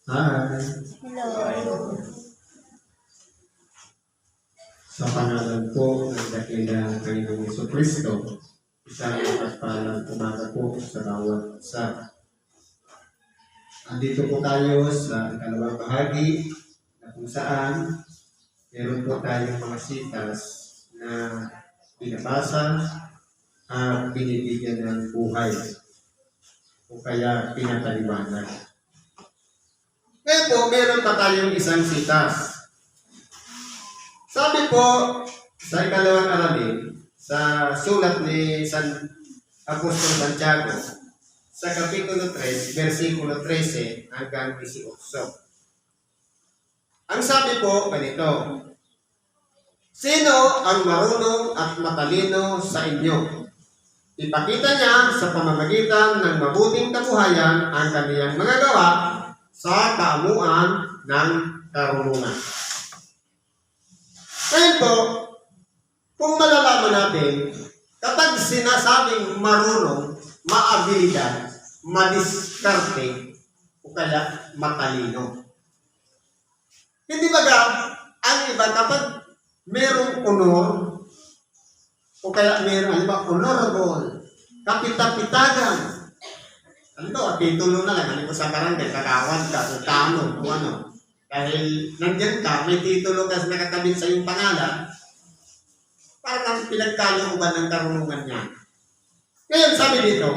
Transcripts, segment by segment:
Hi. Hello. Sa pangalan po ng dakilang Panginoong Jesucristo, isang mapagpalang umaga po sa bawat isa. Andito po tayo sa ikalawang bahagi na kung saan meron po tayong mga sitas na binabasa at binibigyan ng buhay o kaya pinapaliwanag. Ngayon po, meron pa tayong isang sitas. Sabi po sa ikalawang aralin, sa sulat ni San Apostol Santiago, sa Kapitulo 3, versikulo 13 hanggang 18. Ang sabi po ganito, sino ang marunong at matalino sa inyo? Ipakita niya sa pamamagitan ng mabuting kabuhayan ang kaniyang mga gawa sa kaamuan ng karunungan. Ngayon po, kung malalaman natin, kapag sinasabing marunong, maabilidad, madiskarte, o kaya matalino. Hindi baga, ang iba kapag merong honor, o kaya merong honorable, kapitapitagan, titulo na lang, sa barangay, kagawad ka, o tanong, o ano. Dahil nandiyan ka, may titulo ka nakakabit sa iyong pangalan, parang pinagkalooban ng karunungan niya. Ngayon, sabi dito,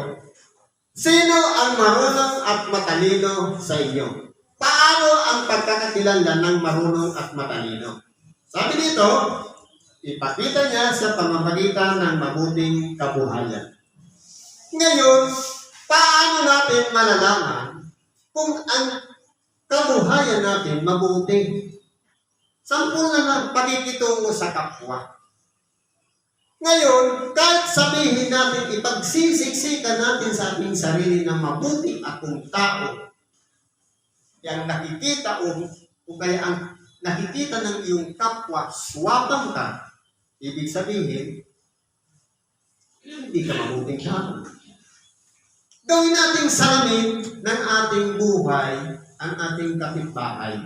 sino ang marunong at matalino sa inyo? Paano ang pagkakakilanlan ng marunong at matalino? Sabi dito, ipakita niya sa pamamagitan ng mabuting kabuhayan. Ngayon, paano natin malalaman kung ang kabuhayan natin mabuti? Sampung na ng pakikitungo sa kapwa. Ngayon, kahit sabihin natin, ipagsisiksikan natin sa ating sarili na mabuti akong tao, yung nakikita o kaya ang nakikita ng iyong kapwa, swapang ka, ibig sabihin, hindi ka mabuting tao. Gawin nating salamin ng ating buhay ang ating kapitbahay,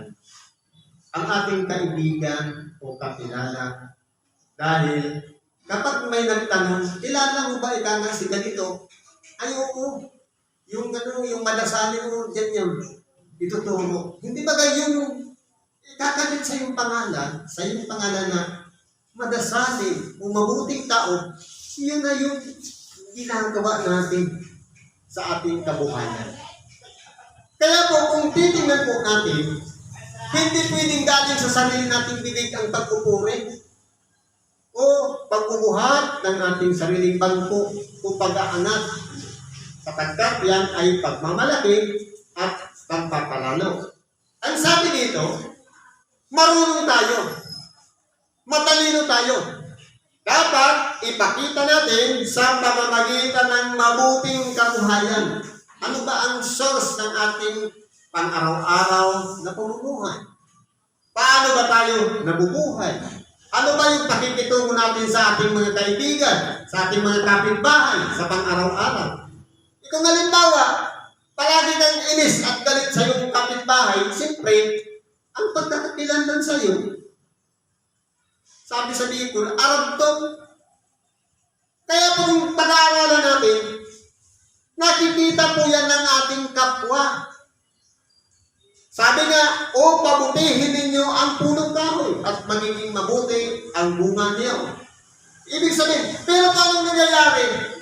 ang ating kaibigan o kakilala. Dahil kapag may nagtanong, kilala mo ba ika nga si ganito? Ayoko. Yung madasalin mo dyan yung ituturo. Hindi ba yung ikakalit sa iyong pangalan na madasalin o mabuting tao, yun na yung ginagawa natin sa ating kabuhayan. Kaya po, kung titingnan po natin, hindi pwedeng galing sa sarili nating bibig ang pagpupuri o pagbubuhat ng ating sariling bangko o pag-aangat. Sapagkat yan ay pagmamalaki at pagpapalalo. Ang sabi dito, marunong tayo, matalino tayo. Dapat ipakita natin sa pamamagitan ng mabuting kabuhayan. Ano ba ang source ng ating pang-araw-araw na pamumuhay? Paano ba tayo nabubuhay? Ano ba yung pakikitungo natin sa ating mga kaibigan, sa ating mga kapitbahay, sa pang-araw-araw? Kung halimbawa, palagi kang inis at galit sa iyong kapitbahay, siyempre, ang pagkakakilanlan sa iyo, sabi sa Bicol, arabtong. Kaya kung pag-aaralan natin, nakikita po yan ng ating kapwa. Sabi nga, pabutihin ninyo ang punong kahoy at magiging mabuti ang bunga niyo. Ibig sabihin, pero paano nangyayari?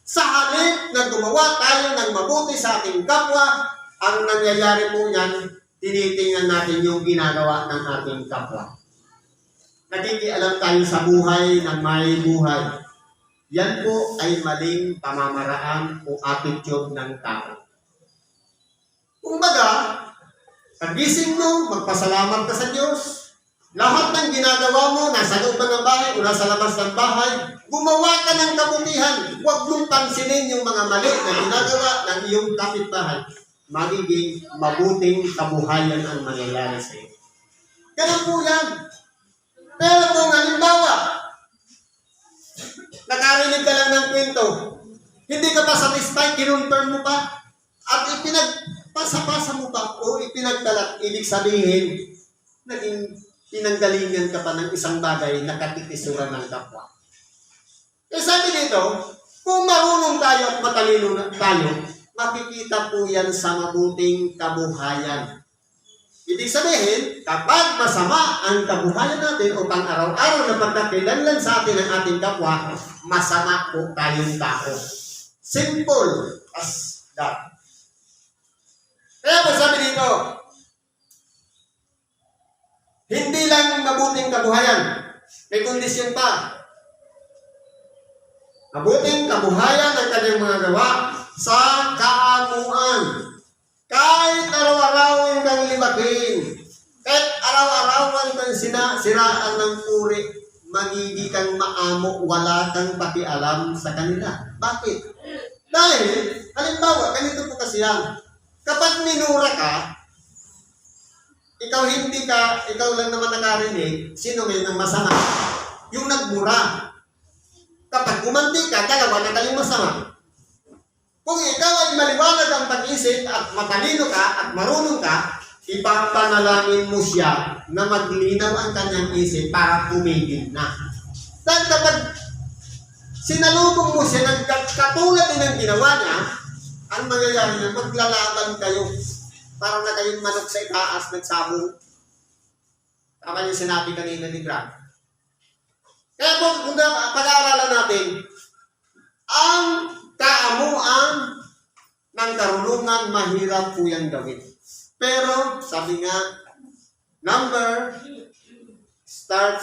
Sa halip na gumawa tayo ng mabuti sa ating kapwa, ang nangyayari po yan, tinitingnan natin yung ginagawa ng ating kapwa. Nakikialam tayo sa buhay ng may buhay. Yan po ay maling pamamaraan o attitude ng tao. Kumbaga, pagising mo, magpasalamat ka sa Diyos. Lahat ng ginagawa mo, nasa loob ng bahay o nasa labas ng bahay, gumawa ka ng kabutihan. Huwag mong pansinin yung mga mali na ginagawa ng iyong kapitbahay. Magiging mabuting kabuhayan ang mangyayari sa iyo. Ganun po yan. Pero kung halimbawa, nakarinig ka lang ng kwento, hindi ka pa satisfied, kinonfirm mo pa, at ipinagpasa-pasa mo pa, o pinagkalat, ibig sabihin, naging pinanggalingan ka pa ng isang bagay na katitisuran ng kapwa. Eh sabi dito, kung marunong tayo at matalino tayo, makikita po yan sa mabuting kabuhayan. Ibig sabihin, kapag masama ang kabuhayan natin o pang-araw-araw na pagkakilanlan sa atin ng ating kapwa, masama po tayong tao. Simple as that. Kaya po sabi dito, hindi lang mabuting kabuhayan, may kondisyon pa. Mabuting kabuhayan ang kanyang mga gawa sa kaamuan. Kahit araw-araw kang libatin, kahit araw-araw kang siraan ng puri, magiging kang maamo, wala kang pakialam sa kanila. Bakit? Dahil, halimbawa, ganito po kasi yan. Kapag minura ka, ikaw lang naman nakarinig, sino ngayon ang masama? Yung nagmura. Kapag gumanti ka, dalawa na kayong masama. Kung ikaw ay maliwanag ang pag-isip at matalino ka at marunong ka, ipapanalangin mo siya na maglinaw ang kanyang isip para tumigil na. Dahil kapag sinalubong mo siya ng katulad din ang ginawa niya, ang mangyayari niya, maglalaban kayo para na kayong manok sa itaas nagsabong. Tama yung sinabi kanina ni Grant. Kaya po, kung pag-aaralan natin, ang kaamuan ng karunungan, mahirap po yan gawin. Pero, sabi nga, number start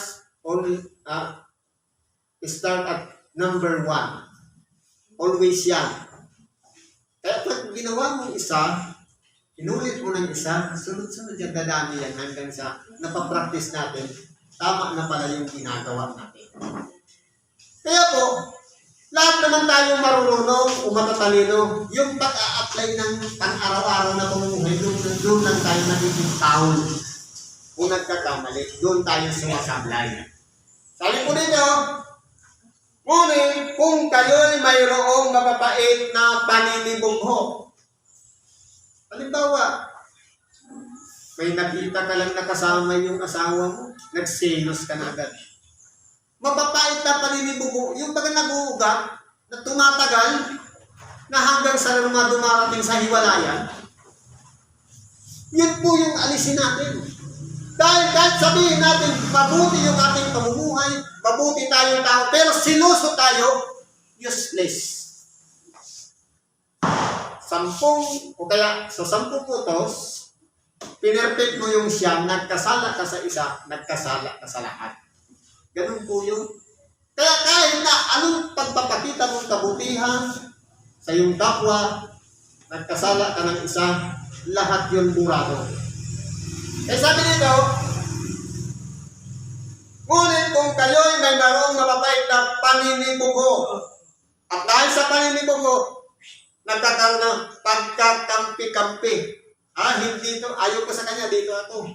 at number 1. Always yan. Kaya pag ginawa mong isa, inulit mo ng isa, sunod-sunod yung dadami yan hanggang sa napapractice natin, tama na pala yung ginagawa natin. Kaya po, lahat naman tayo marunong o matatalino, yung pag-a-apply ng pang-araw-araw na pamumuhay, doon lang tayo nagiging taon. Kung nagkakamali, doon tayo sumasablay. Sabi po dito, ngunit kung kayo'y mayroong mapapait na paninibugho. Halimbawa, may nakita ka lang nakasama yung asawa mo, nagselos ka na agad. Mapapait na paninibugho, yung baga nag-uugat, na tumatagal, na hanggang sa mga dumarating sa hiwalayan, yun po yung alisin natin. Dahil kahit sabihin natin, mabuti yung ating pamumuhay, mabuti tayong tao, pero sinuso tayo, useless. 10 o kaya sa 10 putos, pinerfect mo yung siyam, nagkasala ka sa isa, nagkasala ka sa lahat. Ganun po yun. Kaya kahit na anong pagpapakita mong kabutihan sa iyong kapwa, nagkasala ka ng isa, lahat yun burado. Eh sabi nito, ngunit kung kayo'y may mayroong mapapait na paninibugho, at dahil sa paninibugho, nagkakaroon ng pagkakampi-kampi. Hindi to, ayaw ko sa kanya, dito ako.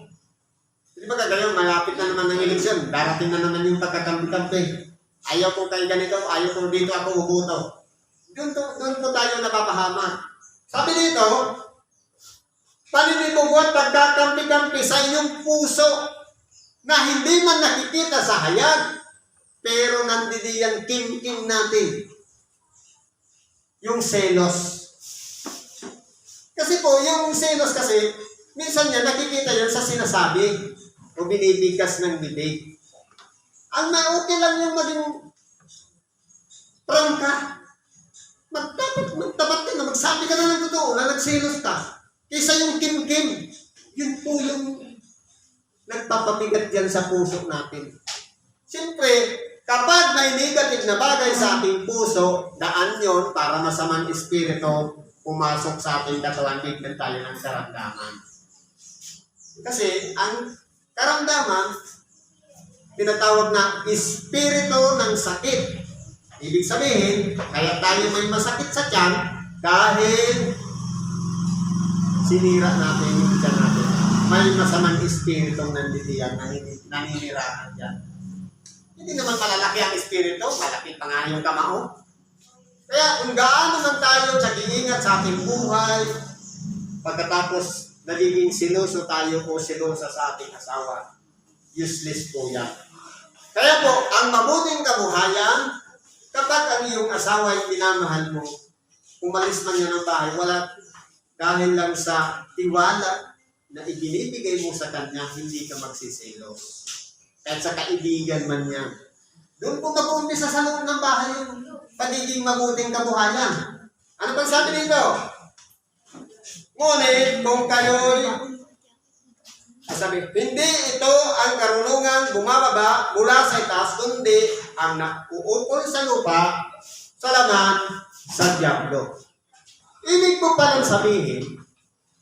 Di ba kagayon, malapit na naman ng eleksyon, darating na naman yung pagkakampi-kampi. Ayaw ko kayo ganito, ayaw ko dito ako ubuto. Doon po tayo napapahama. Sabi dito, paninibugho at pagkakampi-kampi sa inyong puso na hindi man nakikita sa hayag, pero nandidiyan kim-kim natin. Yung selos. Kasi po, yung selos kasi, minsan niya nakikita yan sa sinasabi o binibigkas ng bibig. Ang okay lang yung maging prangka. Magtapat ka na, magsabi ka na ng totoo na nagselos ka. Kaysa yung kim-kim, yun po yung nagpapabigat dyan sa puso natin. Siyempre, kapag may negative na bagay sa ating puso, daan yon para masamang espiritu pumasok sa ating katawan, bigyan tayo ng karamdaman. Kasi ang karamdaman, tinatawag na espiritu ng sakit. Ibig sabihin, kaya tayo may masakit sa tiyan dahil sinira natin yung tiyan natin. May masamang espiritong nandidiyan na naninirahan dyan. Hindi naman malalaki ang espiritu, malaki pa nga yung kamao. Kaya kung gaano man tayo nag-iingat sa ating buhay, pagkatapos nagiging siloso tayo o silosa sa ating asawa. Useless po yan. Kaya po, ang mabuting kabuhayan, kapag ang iyong asawa ay pinamahal mo, umalis man yan ng bahay, wala dahil lang sa tiwala na ibinibigay mo sa kanya, hindi ka magsisilos. At sa kaibigan man niya. Doon po mag-uumpisa sa loob ng bahay yung pagiging mabuting kabuhayan. Ano bang sabi dito? Ngunit kung kayo'y sabi, hindi ito ang karunungan bumababa mula sa itaas, kundi ang nauukol sa lupa, sa laman, sa dyablo. Ibig po palang sabihin,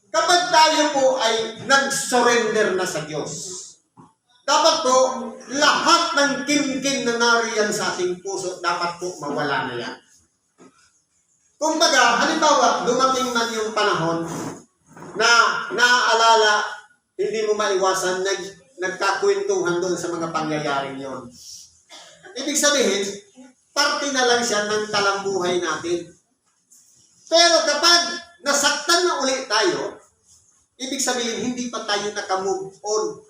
kapag tayo po ay nag-surrender na sa Diyos, dapat po lahat ng kimkim na nariyan sa ating puso, dapat po mawala na yan. Kung baga, halimbawa, dumating man yung panahon na naaalala, hindi mo maiwasan, nagkakwentuhan doon sa mga pangyayaring yon. Ibig sabihin, parte na lang siya ng talambuhay natin. Pero kapag nasaktan na ulit tayo, ibig sabihin, hindi pa tayo nakamove on.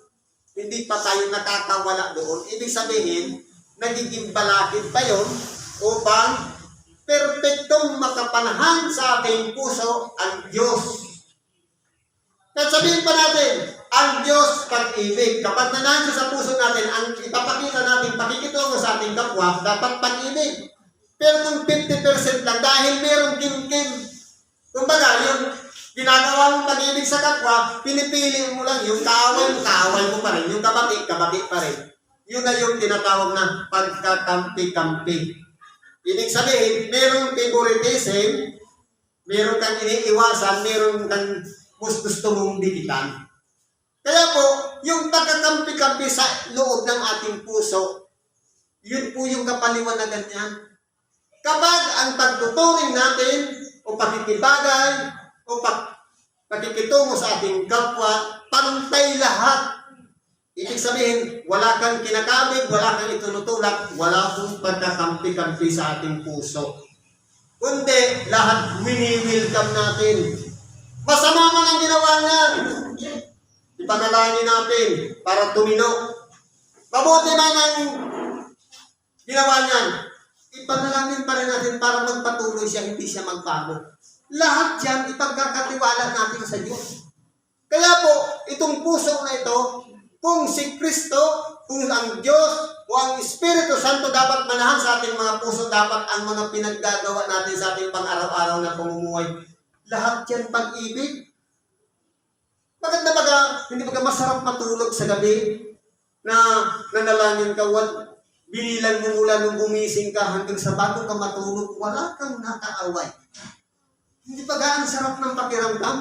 Hindi pa tayo nakakawala doon. Ibig sabihin, nagiging balakid pa yon upang perpektong makapanahan sa ating puso ang Diyos. At sabihin pa natin, ang Diyos pag-ibig. Kapag nandiyan sa puso natin, ang ipapakita natin, pakikitungo sa ating kapwa, dapat pag-ibig. Pero kung 50% lang, dahil merong kim-kim, kumbaga, yung ginagawa mong pag-ibig sa kapwa, pinipili mo lang, yung kaaway mo pa rin, yung kabati pa rin. Yun na yung tinatawag na pagkakampi-kampi. Ibig sabihin, merong favoritism, meron kang iniiwasan, meron kang gusto mong dikitan. Kaya po, yung pagkakampi-kampi sa loob ng ating puso, yun po yung kapaliwanagan niyan. Kapag ang pagtuturing natin, o pakikibagay, o pakikitungo sa ating kapwa, pantay lahat. Ibig sabihin, wala kang kinakamig, wala kang itunutulak, wala pong pagkakampi-kampi sa ating puso. Kundi, lahat wini-welcome natin. Masama man ang ginawa niya. Ipanalangin natin para tumino. Mabuti man ang ginawa niyan. Ipanalangin pa rin natin para magpatuloy siya, hindi siya magbago. Lahat yan, ipagkakatiwala natin sa Diyos. Kaya po, itong puso na ito, kung si Kristo, kung ang Diyos o ang Espiritu Santo dapat manahan sa ating mga puso, dapat ang mga pinaggagawa natin sa ating pang-araw-araw na pamumuhay, lahat yan pag-ibig. Bakit na baga, hindi baga masarap matulog sa gabi na nanalangin ka, binilang mo mula nung gumising ka hanggang sa bago ka matulog, wala kang nakaaway. Hindi baga ang sarap ng pakiramdam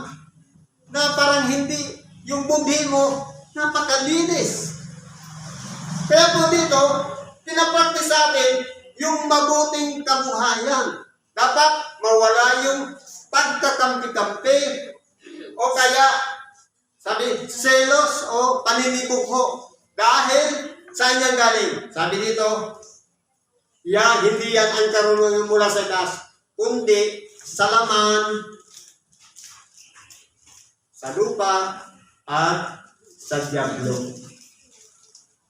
na parang hindi, yung bundi mo, napakalinis. Kaya po dito, pinapraktis sa atin yung mabuting kabuhayan. Dapat mawala yung pagkakampi-kampi o kaya sabi, selos o paninibugho. Dahil saan yan galing? Sabi dito, hindi yan ang karunungan mula sa taas, kundi sa laman, sa lupa, at sa dyablo.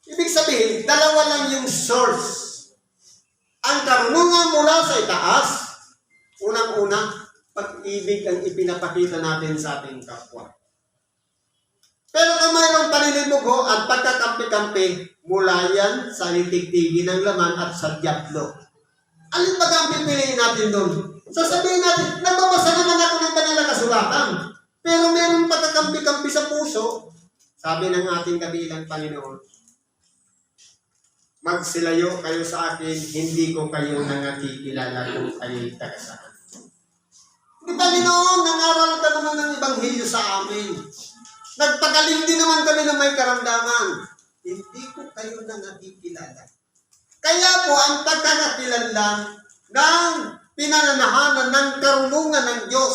Ibig sabihin, dalawa lang yung source. Ang karunungan mula sa itaas, unang-una, pag-ibig ang ipinapakita natin sa ating kapwa. Pero kung mayroong paninibugho at pagkakampi-kampi, mula yan sa litigtigin ng laman at sa dyablo. Alin ba ang pipiliin natin doon? Sasabihin natin, nagbabasa naman ako ng banal na kasulatan, pero mayroong pagkakampi-kampi sa puso. Sabi ng ating kabilang Panginoon, magsilayo kayo sa akin, hindi ko kayo nangakikilala kung kayo'y taga-saan. Di Panginoon, nangaral ka naman ng Ebanghelyo sa amin. Nagpagaling din naman kami na may karamdaman. Hindi ko kayo nangakikilala. Kaya po ang pagkakakilanlan ng pinananahanan ng karunungan ng Diyos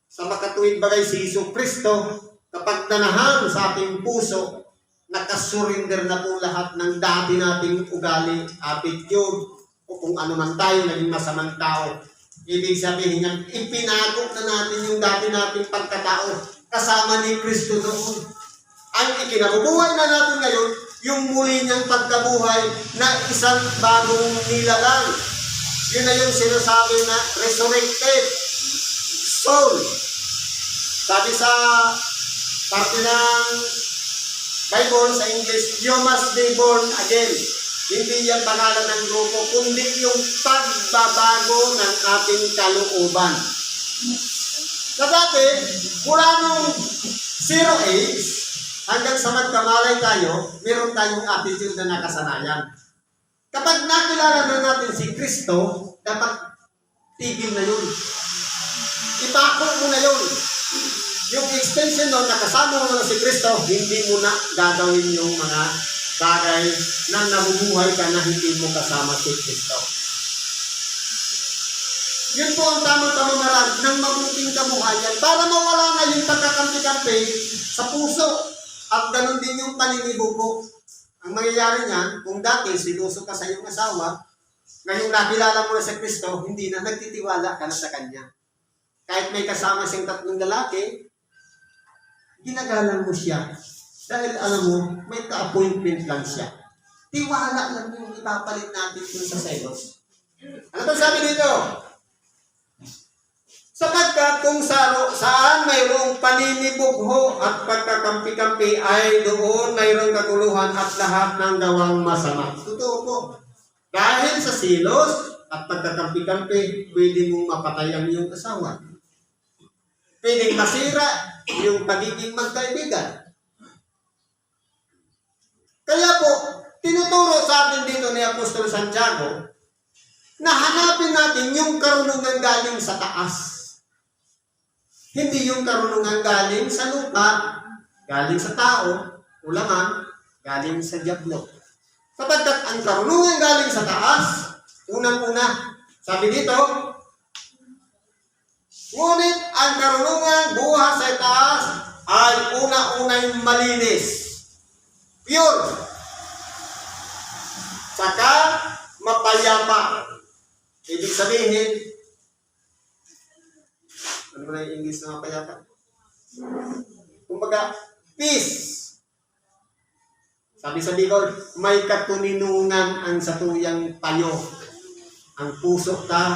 sa makatuwid bagay si Hesus Kristo, kapag nanahan sa ating puso, nakasurinder na po lahat ng dati nating ugali, attitude, o kung ano man tayo, naging masamang tao. Ibig sabihin niya, ipinago na natin yung dati nating pagkatao. kasama ni Kristo noon. Ang ikinabubuhay na natin ngayon, yung muli niyang pagkabuhay na isang bagong nilalang. Yun na yung sinasabi na resurrected soul. Sabi sa parte ng Bible sa English, you must be born again. Hindi yan pangalan ng grupo, kundi yung pagbabago ng ating kalooban. Sa dati, mula nung 0 age, hanggang sa magkamalay tayo, meron tayong attitude na nakasanayan. Kapag nakilala na natin si Kristo, dapat tigil na yun. Ipako mo na yun. Yung extension nun, nakasama mo na si Kristo, hindi mo na gagawin yung mga bagay na nabubuhay ka na hindi mo kasama si Kristo. Yun po ang tamang pamamaraan ng mabuting kabuhayan para mawala na yung pagkakampi-kampi sa puso. At ganun din yung paninibubo. Ang mangyayari niyan, kung dati sinuso ka sa iyong asawa, ngayong nakilala mo na sa Kristo, hindi na nagtitiwala ka na sa Kanya. Kahit may kasama siyang 3 lalaki, ginagalang mo siya. Dahil alam mo, may ka-appointment lang siya. Tiwala lang yung ipapalit natin dun sa selos. Ano ba sabi dito? Sapagkat kung saan mayroong paninibugho at pagkakampi-kampi ay doon mayroong kaguluhan at lahat ng gawang masama. Totoo po. Dahil sa silos at pagkakampi-kampi, pwede mong mapatay ang iyong asawa. Pwedeng masira yung pagiging magkaibigan. Kaya po, tinuturo sa atin dito ni Apostol Santiago na hanapin natin yung karunungan galing sa taas. Hindi yung karunungan galing sa lupa, galing sa tao, ulaman, galing sa diablo. Sapagkat ang karunungan galing sa taas, unang-una, sabi dito, ngunit ang karunungan buha sa taas ay una-unay malinis, pure, saka mapayapa. Ibig sabihin, ano na yung English na mapayapa? Kumbaga, peace. Sabi sa Bicol, may katuninungan ang satuyang payo. Ang puso ka,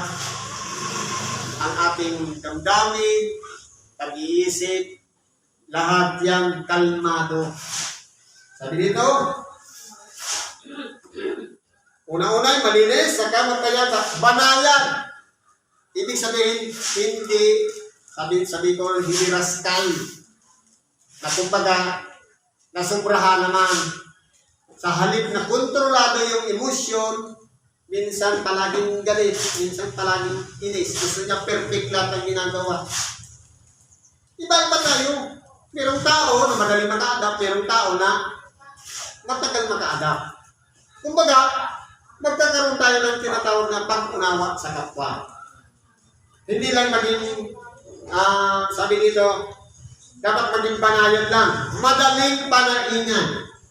ang ating damdamin, pag-iisip, lahat yan kalmado. Sabi dito, una-unay, malinis, saka mapayapa, banayan. Ibig sabihin, hindi, sabi ko, hindi raskal. Na kumbaga, nasumbrahan naman. Sa halip na kontrolado yung emosyon, minsan palaging galit, minsan palaging inis. Gusto niya perfect lahat ang ginagawa. Iba-iba tayo. Merong tao na madaling maka-adapt, merong tao na matagal maka-adapt. Kumbaga, magkakaroon tayo ng tinatawag na pag-unawa sa kapwa. Hindi lang maging, sabi dito, dapat maging banayad lang. Madaling panaingan.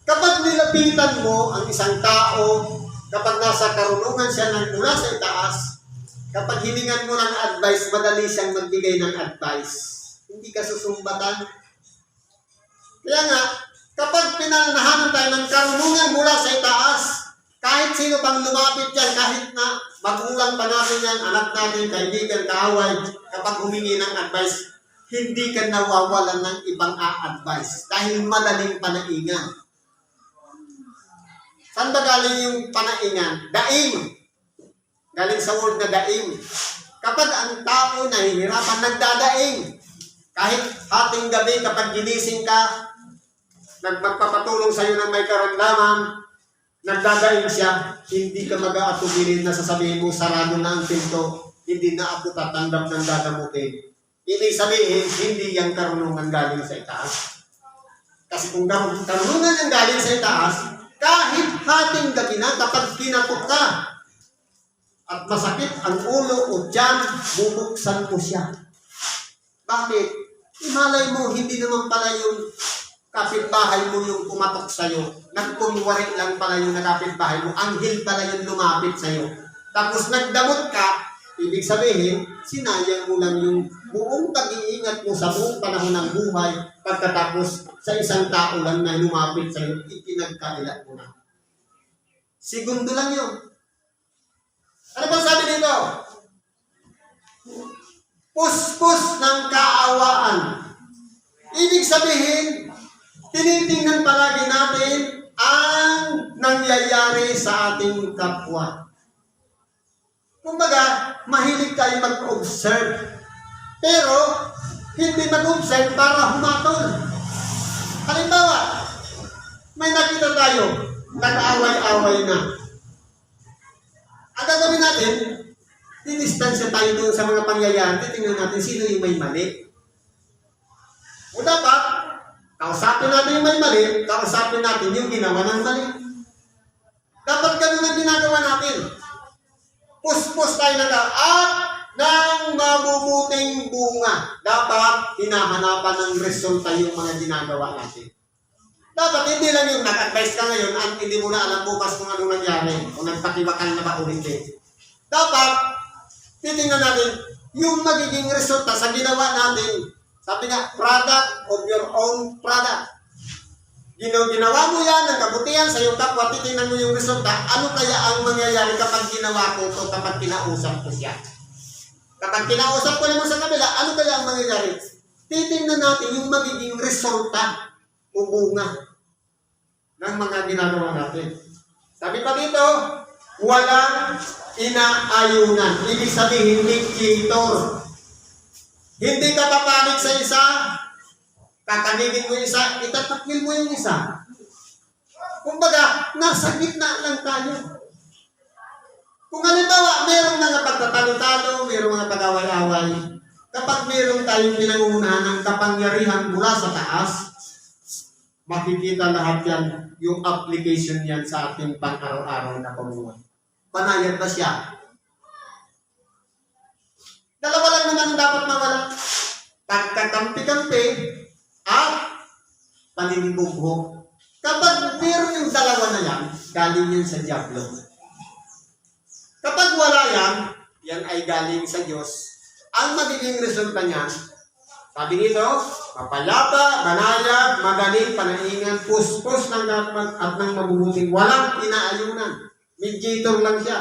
Kapag nilapitan mo ang isang tao, kapag nasa karunungan siya ng mula sa itaas, kapag hiningan mo ng advice, madali siyang magbigay ng advice. Hindi ka susumbatan. Kaya nga, kapag pinanahanan tayo ng karunungan mula sa itaas, kahit sino pang lumapit yan, kahit na magulang pa natin yan, anak natin, kaibigan, kaaway, kapag humingi ng advice, hindi ka nawawalan ng ibang a-advice dahil madaling panaingan. Saan ba galing yung panaingan? Daing. Galing sa word na daing. Kapag ang tao nahihirapan, nagdadaing. Kahit hating gabi, kapag ginising ka, magpapatulong sa'yo ng may karamdaman, nagdadaing siya, hindi ka mag-aatubilin na sasabihin mo, sarado na ang pinto, hindi na ako tatanggap ng dadamutin. Ibig sabihin, hindi yung karunungan galing sa itaas. Kasi kung karunungan yung galing sa itaas, kahit hating gabi na, kapag kinakot ka, at masakit ang ulo o tiyan, bubuksan mo siya. Bakit? Imalay mo, hindi naman pala yung kapitbahay mo yung pumatok sa'yo. Nagkunwari lang pala yung nakapitbahay mo. Anghel pala yung lumapit sa'yo. Tapos nagdamot ka, ibig sabihin, sinayang mo lang yung buong pag-iingat mo sa buong panahon ng buhay pagkatapos sa isang tao lang na lumapit sa iyo, ipinagkaila mo na. Segundo lang yun. Ano ba sabi dito? Puspos ng kaawaan. Ibig sabihin, tinitingnan palagi natin ang nangyayari sa ating kapwa. Kumbaga, mahilig tayo mag-observe. Pero, hindi mag-observe para humatol. Halimbawa, may nakita tayo, nag-away-away na. Ang gagawin natin, dinistansya tayo doon sa mga pangyayari, tingnan natin sino yung may mali. O dapat, kausapin natin yung may mali, kausapin natin yung ginawa ng mali. Dapat ganun ang ginagawa natin. Puspos tayo at ng mabubuting bunga. Dapat hinahanapan ng resulta yung mga ginagawa natin. Dapat hindi lang yung nag-advise ka ngayon at hindi mo na alam bukas kung ano nangyari o nagpakibakal na ba o hindi. Dapat titingnan natin yung magiging resulta sa ginawa natin. Sabi nga, product of your own product. Ginawa mo yan ng kabutihan sa iyong kapwa, titingnan mo yung resulta. Ano kaya ang mangyayari kapag ginawa ko ito, kapag kinausap ko siya? Kapag kinausap ko naman sa kabila, ano kaya ang mangyayari? Titingnan natin yung magiging resulta o bunga ng mga ginagawa natin. Sabi pa dito, walang inaayunan. Ibig sabihin, dictator. Hindi ka papanig sa isa, kakanigin mo yung isa, itatakil mo yung isa. Kumbaga, nasa gitna lang tayo. Kung halimbawa, mayroong mga pagtatalo-talo, mayroong mga pag-away-away, kapag mayroong tayong pinangungunahan ng kapangyarihan mula sa taas, makikita lahat yan, yung application yan sa ating pang-araw-araw na pamumuhay. Panayad ba siya? Dalawa lang naman ang dapat mawala. Pagkakampi-kampi at paninibugho. Kapag meron yung dalawa na yan, galing yan sa Diablo. Kapag wala yan, yan ay galing sa Diyos. Ang magiging resulta niyan, sabi nito, mapayapa, banayad, magaling, panaingan, puspos ng dapat at ng mabubuting. Walang inaayunan. Mediator lang siya.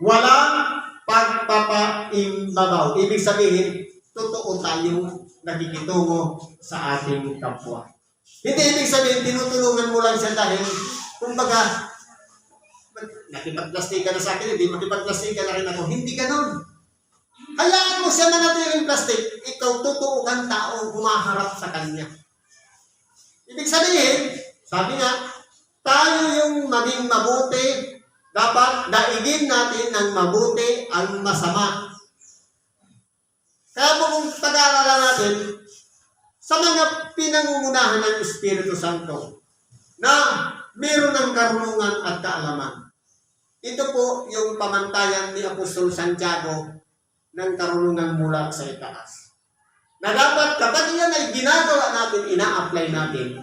Walang pagpapaimbabaw. Ibig sabihin, totoo tayong nakikitungo sa ating kapwa. Hindi ibig sabihin, tinutulungan mo lang siya dahil, kumbaga, nakipagplastika na sa akin, hindi makipagplastika na rin ako. Hindi ganon. Hayaan mo siya manatiling plastic. Ikaw, totoo kang tao humaharap sa kanya. Ibig sabihin, sabi nga, tayo yung maging mabuti, dapat daigin natin ng mabuti ang masama. Kaya po kung pag-aaralan natin, sa mga pinangungunahan ng Espiritu Santo, na meron ng karunungan at kaalaman. Ito po yung pamantayan ni Apostol Santiago ng karunungan mula sa itaas. Na dapat kapag yan ay ginagawa natin, ina-apply natin,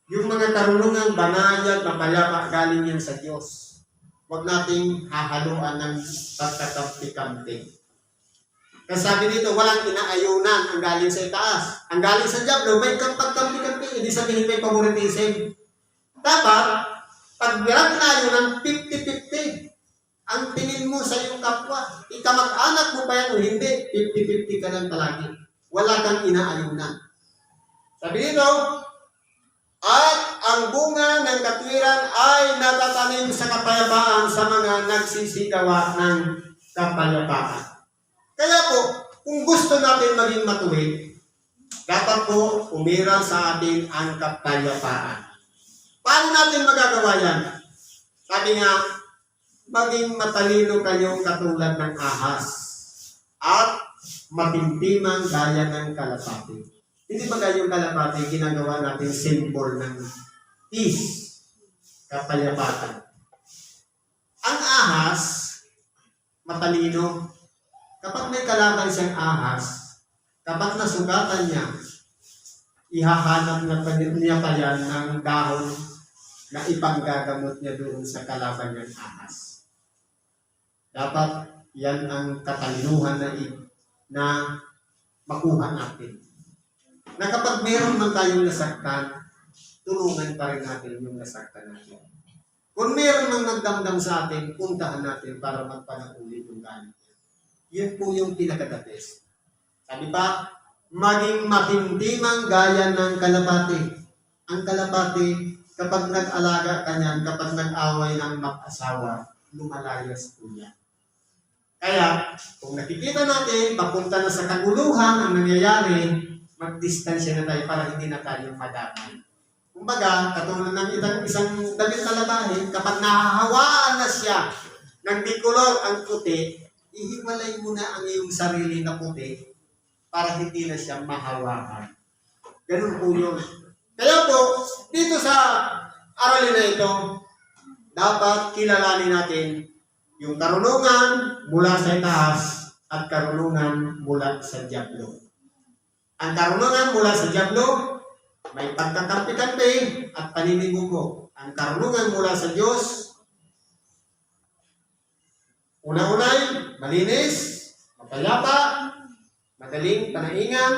yung mga karunungan banayad, mapayapa, galing yan sa Diyos. Huwag nating hahaluan ng pagkakampi-kampi. Kasi sabi dito, walang inaayunan ang galing sa itaas. Ang galing sa Diablo, may pagkampi-kampi, hindi sabihin may favoritism. Dapat, pag walang inaayunan, 50-50. Ang tingin mo sa iyong kapwa, ikamag-anak mo ba yan o hindi, 50-50 ka lang palagi. Wala kang inaayunan. Sabi dito, at ang bunga ng katwiran ay natatanim sa kapayapaan sa mga nagsisigawa ng kapayapaan. Kaya po, kung gusto natin maging matuwid, dapat po umiral sa atin ang kapayapaan. Paano natin magagawa yan? Sabi nga, maging matalino kayong katulad ng ahas at matimtimang gaya ng kalapati. Hindi ba kayong kalapati ginagawa natin symbol ng peace, kapayapatan? Ang ahas, matalino. Kapag may kalaban siyang ahas, kapag nasugatan niya, ihahanap na niya pa yan ng dahon na ipanggagamot niya doon sa kalaban niyang ahas. Dapat Yan ang katalinuhan na makuha natin. Na kapag meron man tayong nasaktan, tulungan pa rin natin yung nasaktan natin. Kung meron mang nagdamdam sa atin, puntahan natin para magpanakuli yung galit. Yun po yung pinaka-the best. Sabi pa, maging matintimang gaya ng kalapati. Ang kalapati, kapag nag-alaga ka niyan, kapag nag-away ng mag-asawa, lumalayas po niya. Kaya, kung nakikita natin, papunta na sa kaguluhan ang nangyayari, mag-distansya na tayo para hindi na tayo madamay. Kumbaga, katulad ng isang damit na labahin, kapag nahahawaan na siya ng bicolor ang puti, ihiwalay mo na ang iyong sarili na puti para hindi na siya mahawakan. Ganun po yun. Kaya po, dito sa aralin na ito, dapat kilalanin natin yung karunungan mula sa itaas at karunungan mula sa dyablo. Ang karunungan mula sa dyablo, may pagkakampi-kampi at paninibugo. Ang karunungan mula sa Diyos, una-unay, malinis, mapayapa, madaling panaingan,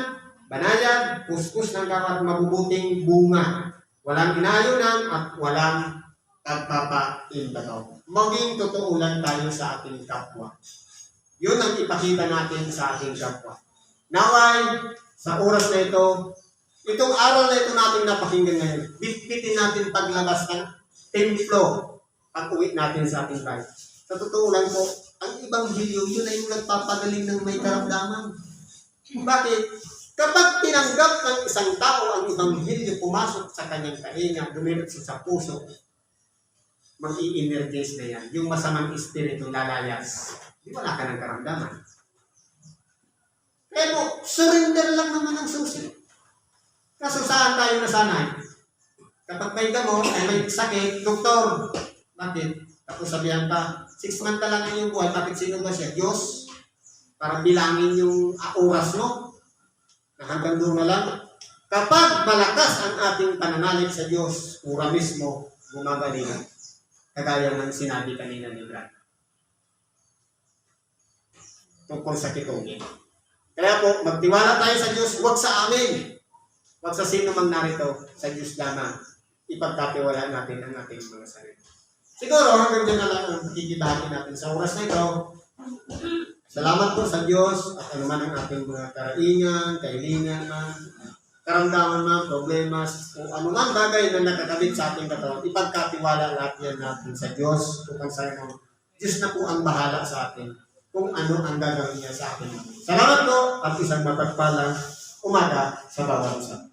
banayad, kuskus ng kapat mabubuting bunga. Walang inayunan at walang pagpapainbataw. Maging totoo lang tayo sa ating kapwa. Yun ang ipakita natin sa ating kapwa. Naway, sa oras na ito, itong araw na ito natin napakinggan ngayon, bitbitin natin paglabas ng templo pag uwi natin sa ating bahay. Sa totoo lang po, ang Ebanghelyo, yun ay yung nagpapagaling ng may karamdaman. Bakit? Kapag tinanggap ng isang tao ang Ebanghelyo, pumasok sa kanyang kahinga, dumiretso sa puso, mag-i-energize na yan. Yung masamang espiritu lalayas. Di wala ka ng karamdaman. Kaya po, surrender lang naman ang susi. Kaso saan tayo nasanay? Kapag may damo, ay may sakit, doktor. Bakit? Tapos sabihan pa, 6 months lang ang iyong buhay, bakit sino ba siya? Diyos? Para bilangin yung oras mo. Na hanggang doon na lang. Kapag malakas ang ating pananalig sa Diyos, pura mismo, gumagaling. Kagaya ng sinabi kanina ni Brad. Tungkol sa kitungin. Kaya po, magtiwala tayo sa Diyos, huwag sa amin. Huwag sa sino mang narito, sa Diyos lamang. Ipagkatiwala natin ang ating mga sarili. Siguro, hanggang dyan na lang ang pagkikibahagi natin sa oras na ito. Salamat po sa Diyos at anuman ang ating mga karaingan, kahilingan man, karamdaman man, problema, o anuman bagay na nakakabit sa ating katawan, ipagkatiwala lahat yan natin sa Diyos. Kung sa'yo, Diyos na po ang bahala sa atin kung ano ang gagawin niya sa atin. Salamat po at isang mapagpalang umaga sa bawat isa.